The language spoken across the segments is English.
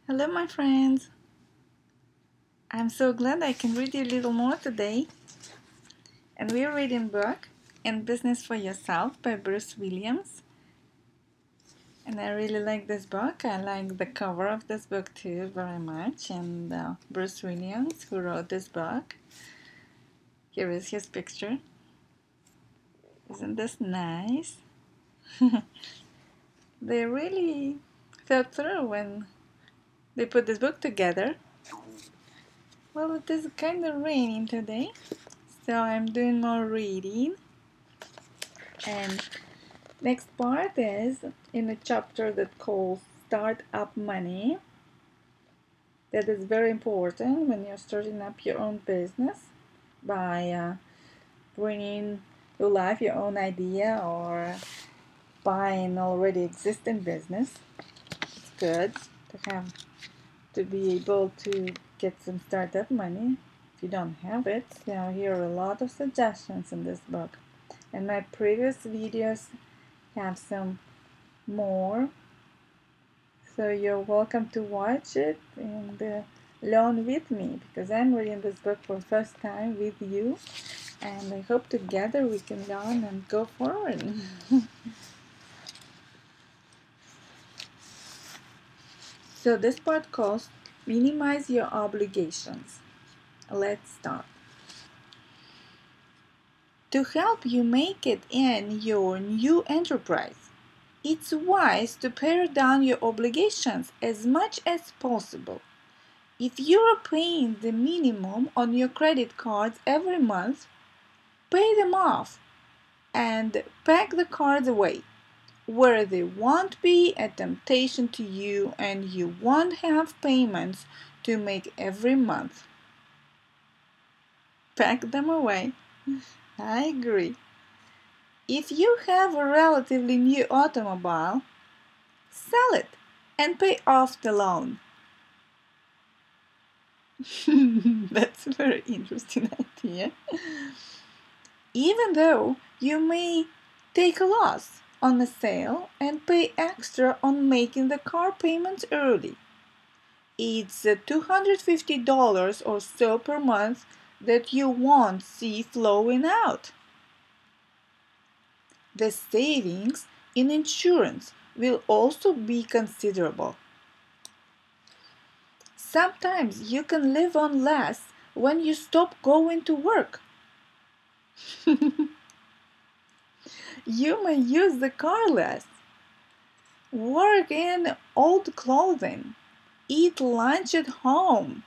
Hello, my friends. I'm so glad I can read you a little more today. And we're reading book In Business for Yourself by Bruce Williams. And I really like this book. I like the cover of this book too very much. And Bruce Williams, who wrote this book. Here is his picture. Isn't this nice? They really thought through when they put this book together. Well, it is kind of raining today, so I'm doing more reading. And next part is in a chapter that calls Startup Money. That is very important when you're starting up your own business by bringing to life your own idea or buying already existing business. It's good to be able to get some startup money if you don't have it. So here are a lot of suggestions in this book. And my previous videos have some more, so you're welcome to watch it and learn with me, because I'm reading this book for the first time with you, and I hope together we can learn and go forward. So this part calls Minimize Your Obligations. Let's start. To help you make it in your new enterprise, it's wise to pare down your obligations as much as possible. If you are paying the minimum on your credit cards every month, pay them off and pack the cards away where they won't be a temptation to you and you won't have payments to make every month. Pack them away. I agree. If you have a relatively new automobile, sell it and pay off the loan. That's a very interesting idea. Even though you may take a loss on a sale and pay extra on making the car payments early. It's $250 or so per month that you won't see flowing out. The savings in insurance will also be considerable. Sometimes you can live on less when you stop going to work. You may use the car less, work in old clothing, eat lunch at home.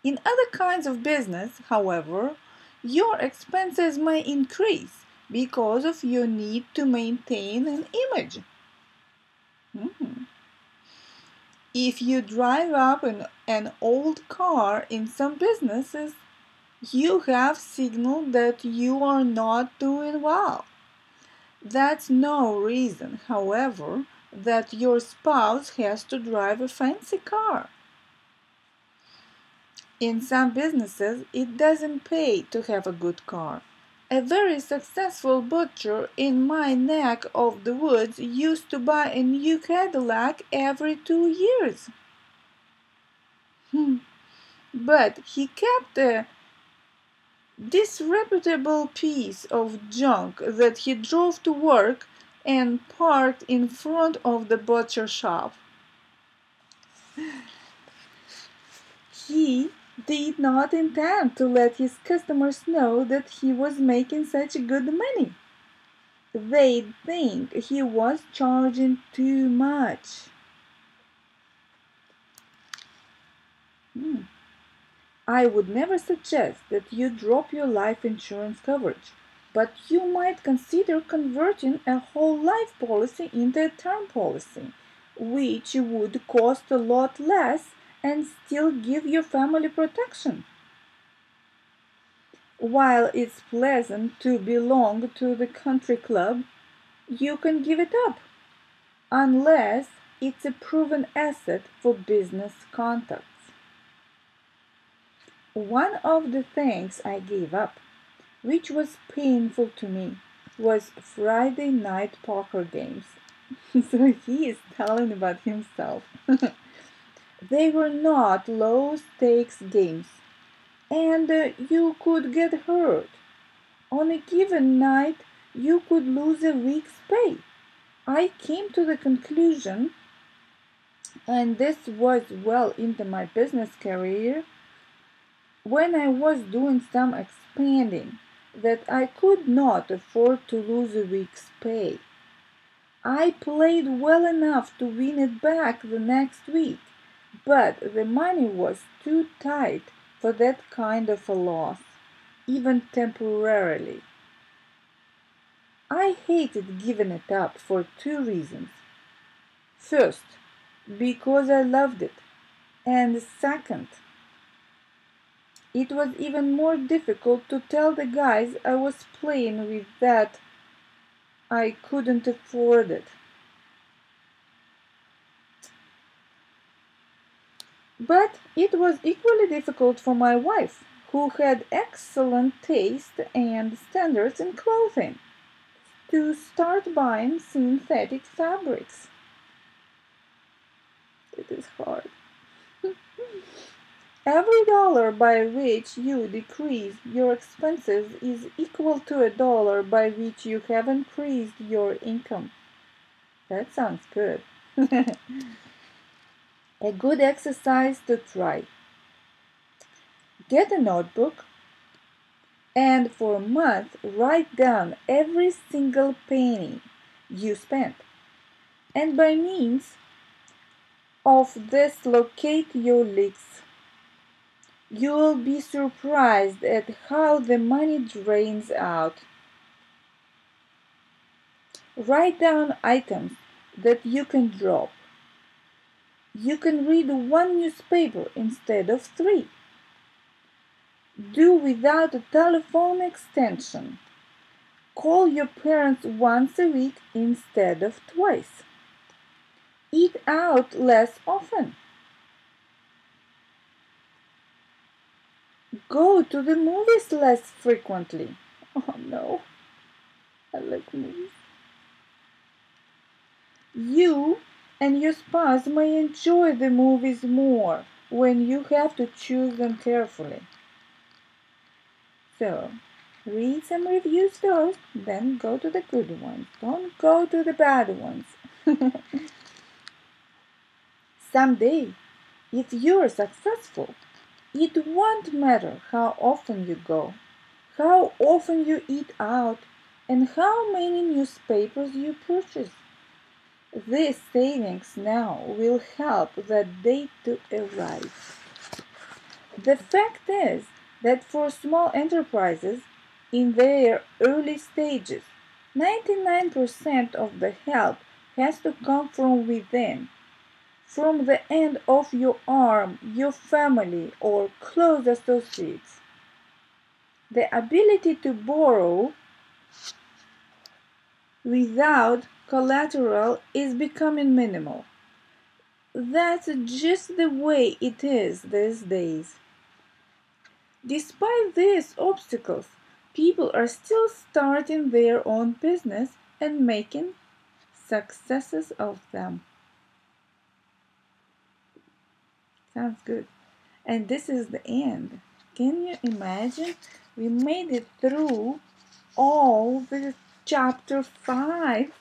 In other kinds of business, however, your expenses may increase because of your need to maintain an image. If you drive up an old car in some businesses, you have signaled that you are not doing well. That's no reason, however, that your spouse has to drive a fancy car. In some businesses, it doesn't pay to have a good car. A very successful butcher in my neck of the woods used to buy a new Cadillac every 2 years. But he kept a disreputable piece of junk that he drove to work and parked in front of the butcher shop. He did not intend to let his customers know that he was making such good money. They'd think he was charging too much. I would never suggest that you drop your life insurance coverage, but you might consider converting a whole life policy into a term policy, which would cost a lot less and still give your family protection. While it's pleasant to belong to the country club, you can give it up, unless it's a proven asset for business contacts. One of the things I gave up, which was painful to me, was Friday night poker games. So he is telling about himself. They were not low-stakes games, and you could get hurt. On a given night, you could lose a week's pay. I came to the conclusion, and this was well into my business career, when I was doing some expanding, that I could not afford to lose a week's pay. I played well enough to win it back the next week, but the money was too tight for that kind of a loss, even temporarily. I hated giving it up for two reasons. First, because I loved it, and second, it was even more difficult to tell the guys I was playing with that I couldn't afford it. But it was equally difficult for my wife, who had excellent taste and standards in clothing, to start buying synthetic fabrics. It is hard. Every dollar by which you decrease your expenses is equal to a dollar by which you have increased your income. That sounds good. A good exercise to try. Get a notebook and for a month write down every single penny you spent. And by means of this, locate your leaks. You will be surprised at how the money drains out. Write down items that you can drop. You can read one newspaper instead of three. Do without a telephone extension. Call your parents once a week instead of twice. Eat out less often. Go to the movies less frequently. Oh no, I like movies. You and your spouse may enjoy the movies more when you have to choose them carefully. So, read some reviews first, then go to the good ones. Don't go to the bad ones. Someday, if you're successful, it won't matter how often you go, how often you eat out, and how many newspapers you purchase. These savings now will help that day to arrive. The fact is that for small enterprises in their early stages, 99% of the help has to come from within, from the end of your arm, your family, or close associates. The ability to borrow without collateral is becoming minimal. That's just the way it is these days. Despite these obstacles, people are still starting their own business and making successes of them. Sounds good. And this is the end. Can you imagine? We made it through all the chapter 5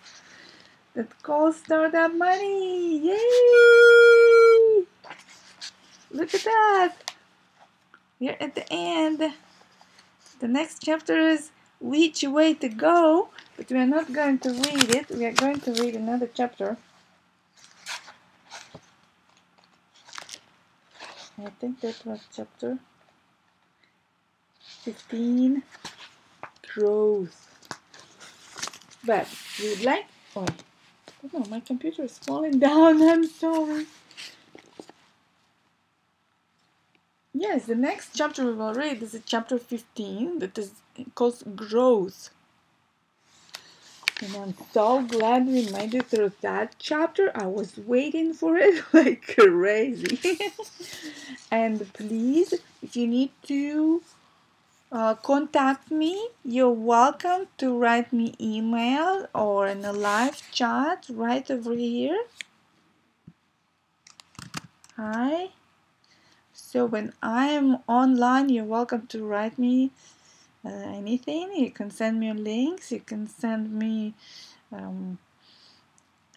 that calls Startup Money. Yay! Look at that. We're at the end. The next chapter is Which Way to Go, but we are not going to read it. We are going to read another chapter. I think that was chapter 15, Growth. But you would like... Oh, no, my computer is falling down. I'm sorry. Yes, the next chapter we will read is chapter 15 that is called Growth. And I'm so glad we made it through that chapter. I was waiting for it like crazy. And please, if you need to contact me, you're welcome to write me email or in a live chat right over here. Hi. So when I'm online, you're welcome to write me anything. You can send me links. You can send me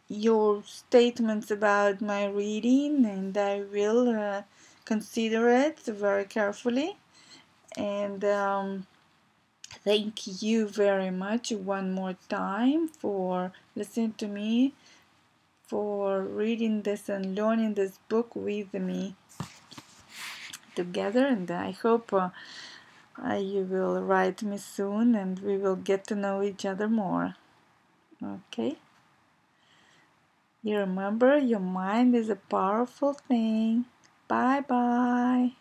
your statements about my reading, and I will consider it very carefully. And thank you very much one more time for listening to me, for reading this and learning this book with me together. And I hope you will write me soon and we will get to know each other more. Okay? You remember, your mind is a powerful thing. Bye bye.